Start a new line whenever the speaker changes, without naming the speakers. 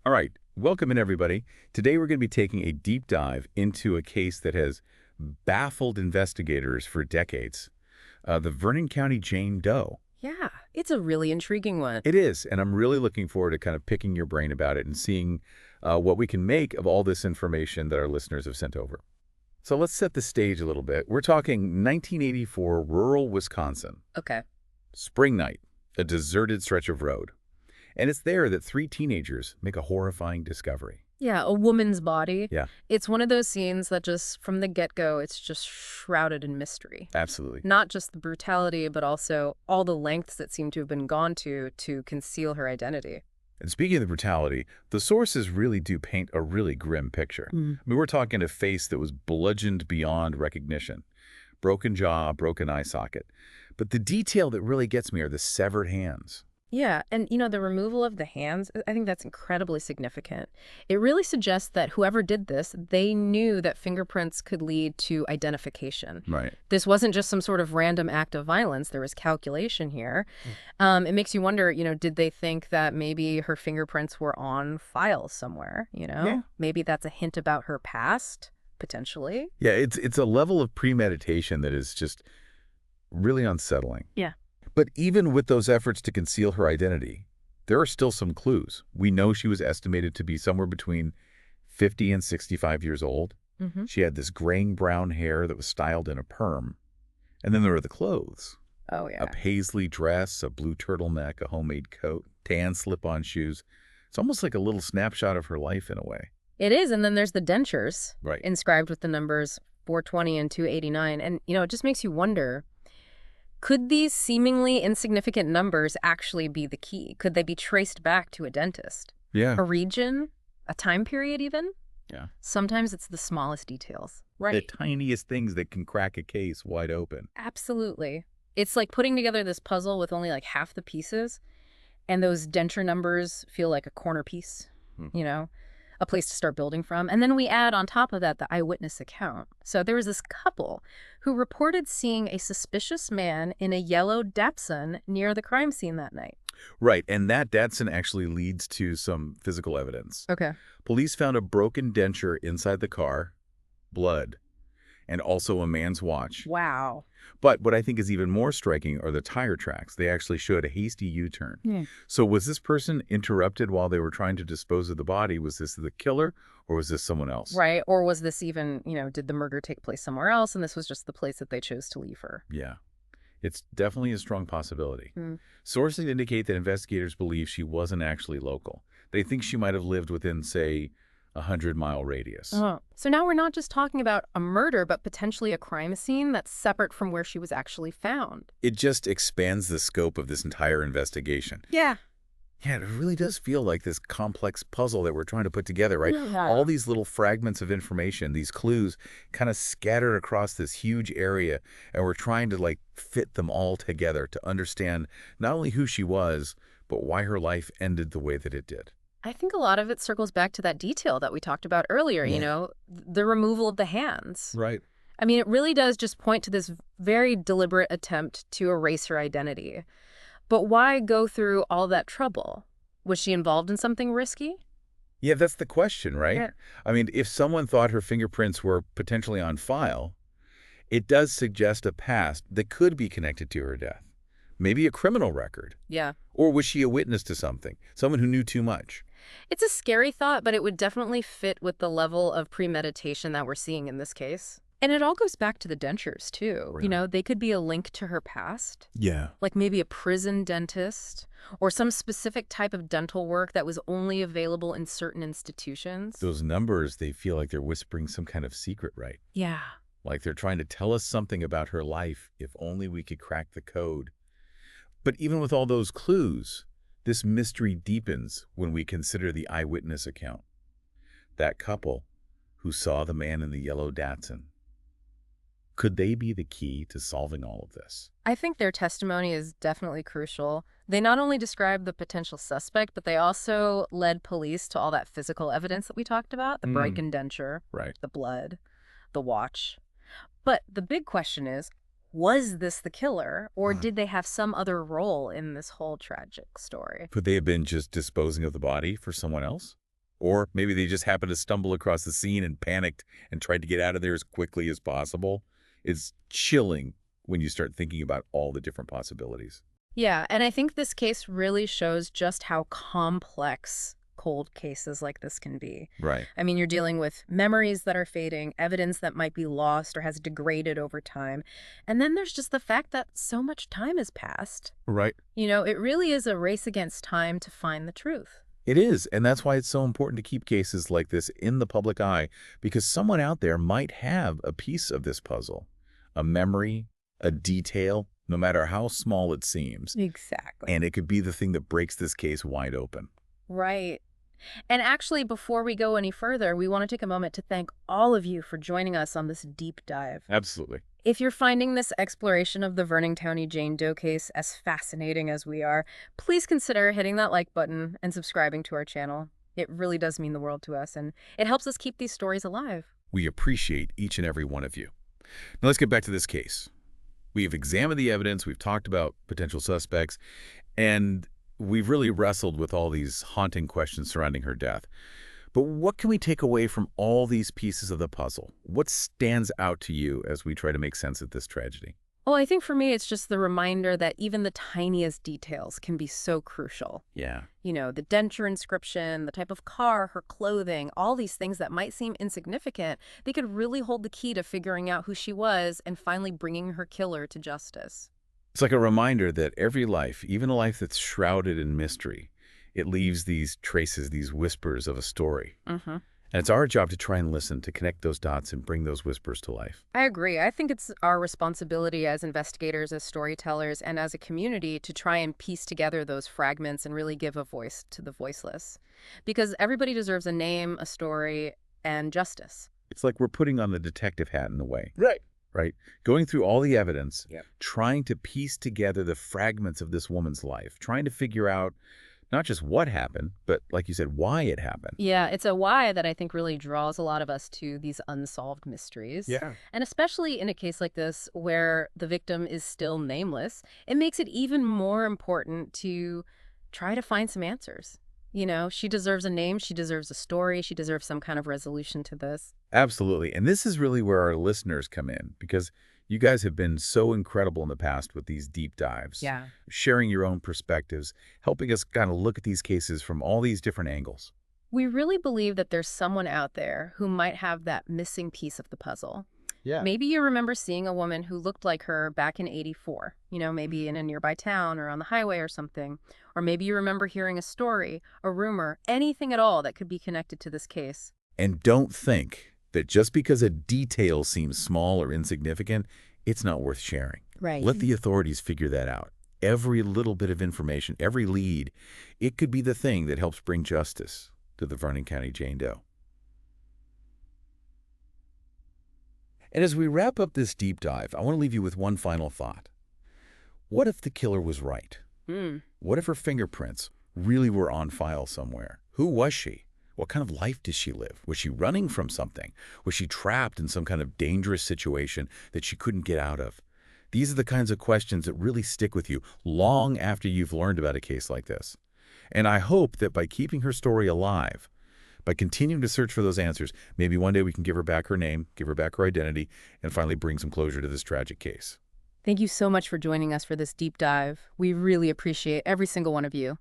All right, welcome in everybody. Today we're going to be taking a deep dive into a case that has baffled investigators for decades. The Vernon County Jane Doe.
Yeah, it's a really intriguing one.
It is, and I'm really looking forward to kind of picking your brain about it and seeing what we can make of all this information that our listeners have sent over. So let's set the stage a little bit. We're talking 1984, rural Wisconsin.
Okay.
Spring night, a deserted stretch of road. And it's there that three teenagers make a horrifying discovery.
Yeah, a woman's body.
Yeah.
It's one of those scenes that just, from the get-go, it's just shrouded in mystery.
Absolutely.
Not just the brutality, but also all the lengths that seem to have been gone to conceal her identity.
And speaking of the brutality, the sources really do paint a really grim picture. I mean, we're talking a face that was bludgeoned beyond recognition. Broken jaw, broken eye socket. But the detail that really gets me are the severed hands.
Yeah, and the removal of the hands, I think that's incredibly significant. It really suggests that whoever did this, they knew that fingerprints could lead to identification.
Right.
This wasn't just some sort of random act of violence. There was calculation here. It makes you wonder, did they think that maybe her fingerprints were on files somewhere,
Yeah.
Maybe that's a hint about her past, potentially.
Yeah, it's a level of premeditation that is just really unsettling.
Yeah.
But even with those efforts to conceal her identity, there are still some clues. We know she was estimated to be somewhere between 50 and 65 years old. She had this graying brown hair that was styled in a perm. And then there were the clothes.
Oh, yeah.
A paisley dress, a blue turtleneck, a homemade coat, tan slip-on shoes. It's almost like a little snapshot of her life in a way.
It is, and then there's the dentures
Right.
inscribed with the numbers 420 and 289. And, it just makes you wonder, could these seemingly insignificant numbers actually be the key? Could they be traced back to a dentist?
Yeah.
A region? A time period even?
Yeah.
Sometimes it's the smallest details.
The tiniest things that can crack a case wide open.
Absolutely. It's like putting together this puzzle with only like half the pieces, and those denture numbers feel like a corner piece, a place to start building from. And then we add on top of that the eyewitness account. So there was this couple who reported seeing a suspicious man in a yellow Datsun near the crime scene that night.
Right, and that Datsun actually leads to some physical evidence.
Okay.
Police found a broken denture inside the car, blood, and also a man's watch.
Wow.
But what I think is even more striking are the tire tracks. They actually showed a hasty U-turn.
Yeah.
So was this person interrupted while they were trying to dispose of the body? Was this the killer, or was this someone else?
Right. Or was this even, did the murder take place somewhere else and this was just the place that they chose to leave her?
Yeah. It's definitely a strong possibility. Sources indicate that investigators believe she wasn't actually local. They think she might have lived within, say, a 100-mile radius.
Oh. So now we're not just talking about a murder, but potentially a crime scene that's separate from where she was actually found.
It just expands the scope of this entire investigation.
Yeah.
Yeah, it really does feel like this complex puzzle that we're trying to put together, right?
Yeah.
All these little fragments of information, these clues kind of scattered across this huge area, and we're trying to fit them all together to understand not only who she was, but why her life ended the way that it did.
I think a lot of it circles back to that detail that we talked about earlier, the removal of the hands.
Right.
I mean, it really does just point to this very deliberate attempt to erase her identity. But why go through all that trouble? Was she involved in something risky?
Yeah, that's the question, right?
Yeah.
I mean, if someone thought her fingerprints were potentially on file, it does suggest a past that could be connected to her death. Maybe a criminal record.
Yeah.
Or was she a witness to something? Someone who knew too much?
It's a scary thought, but it would definitely fit with the level of premeditation that we're seeing in this case. And it all goes back to the dentures, too.
Really?
They could be a link to her past.
Yeah.
Like maybe a prison dentist or some specific type of dental work that was only available in certain institutions.
Those numbers, they feel like they're whispering some kind of secret, right?
Yeah.
Like they're trying to tell us something about her life, if only we could crack the code. But even with all those clues, this mystery deepens when we consider the eyewitness account. That couple who saw the man in the yellow Datsun. Could they be the key to solving all of this?
I think their testimony is definitely crucial. They not only described the potential suspect, but they also led police to all that physical evidence that we talked about, the broken denture,
Right.
the blood, the watch. But the big question is, was this the killer, or did they have some other role in this whole tragic story?
Could they have been just disposing of the body for someone else? Or maybe they just happened to stumble across the scene and panicked and tried to get out of there as quickly as possible. It's chilling when you start thinking about all the different possibilities.
Yeah, and I think this case really shows just how complex cold cases like this can be.
Right.
I mean, you're dealing with memories that are fading, evidence that might be lost or has degraded over time. And then there's just the fact that so much time has passed.
Right.
It really is a race against time to find the truth.
It is, and that's why it's so important to keep cases like this in the public eye, because someone out there might have a piece of this puzzle, a memory, a detail, no matter how small it seems.
Exactly.
And it could be the thing that breaks this case wide open.
Right. And actually, before we go any further, we want to take a moment to thank all of you for joining us on this deep dive.
Absolutely.
If you're finding this exploration of the Vernon County Jane Doe case as fascinating as we are, please consider hitting that like button and subscribing to our channel. It really does mean the world to us, and it helps us keep these stories alive.
We appreciate each and every one of you. Now let's get back to this case. We've examined the evidence, we've talked about potential suspects, and we've really wrestled with all these haunting questions surrounding her death. But what can we take away from all these pieces of the puzzle? What stands out to you as we try to make sense of this tragedy?
Well, I think for me, it's just the reminder that even the tiniest details can be so crucial.
Yeah.
The denture inscription, the type of car, her clothing, all these things that might seem insignificant, they could really hold the key to figuring out who she was and finally bringing her killer to justice.
It's like a reminder that every life, even a life that's shrouded in mystery, it leaves these traces, these whispers of a story.
Mm-hmm.
And it's our job to try and listen, to connect those dots and bring those whispers to life.
I agree. I think it's our responsibility as investigators, as storytellers, and as a community to try and piece together those fragments and really give a voice to the voiceless. Because everybody deserves a name, a story, and justice.
It's like we're putting on the detective hat in a way.
Right.
Going through all the evidence,
Yep.
trying to piece together the fragments of this woman's life, trying to figure out not just what happened, but like you said, why it happened.
Yeah, it's a why that I think really draws a lot of us to these unsolved mysteries.
Yeah.
And especially in a case like this where the victim is still nameless, it makes it even more important to try to find some answers. She deserves a name, she deserves a story, she deserves some kind of resolution to this.
Absolutely. And this is really where our listeners come in, because you guys have been so incredible in the past with these deep dives.
Yeah.
Sharing your own perspectives, helping us kind of look at these cases from all these different angles.
We really believe that there's someone out there who might have that missing piece of the puzzle.
Yeah.
Maybe you remember seeing a woman who looked like her back in '84, maybe in a nearby town or on the highway or something. Or maybe you remember hearing a story, a rumor, anything at all that could be connected to this case.
And don't think that just because a detail seems small or insignificant, it's not worth sharing.
Right.
Let the authorities figure that out. Every little bit of information, every lead, it could be the thing that helps bring justice to the Vernon County Jane Doe. And as we wrap up this deep dive, I want to leave you with one final thought. What if the killer was right? What if her fingerprints really were on file somewhere? Who was she? What kind of life did she live? Was she running from something? Was she trapped in some kind of dangerous situation that she couldn't get out of? These are the kinds of questions that really stick with you long after you've learned about a case like this. And I hope that by keeping her story alive, by continuing to search for those answers, maybe one day we can give her back her name, give her back her identity, and finally bring some closure to this tragic case.
Thank you so much for joining us for this deep dive. We really appreciate every single one of you.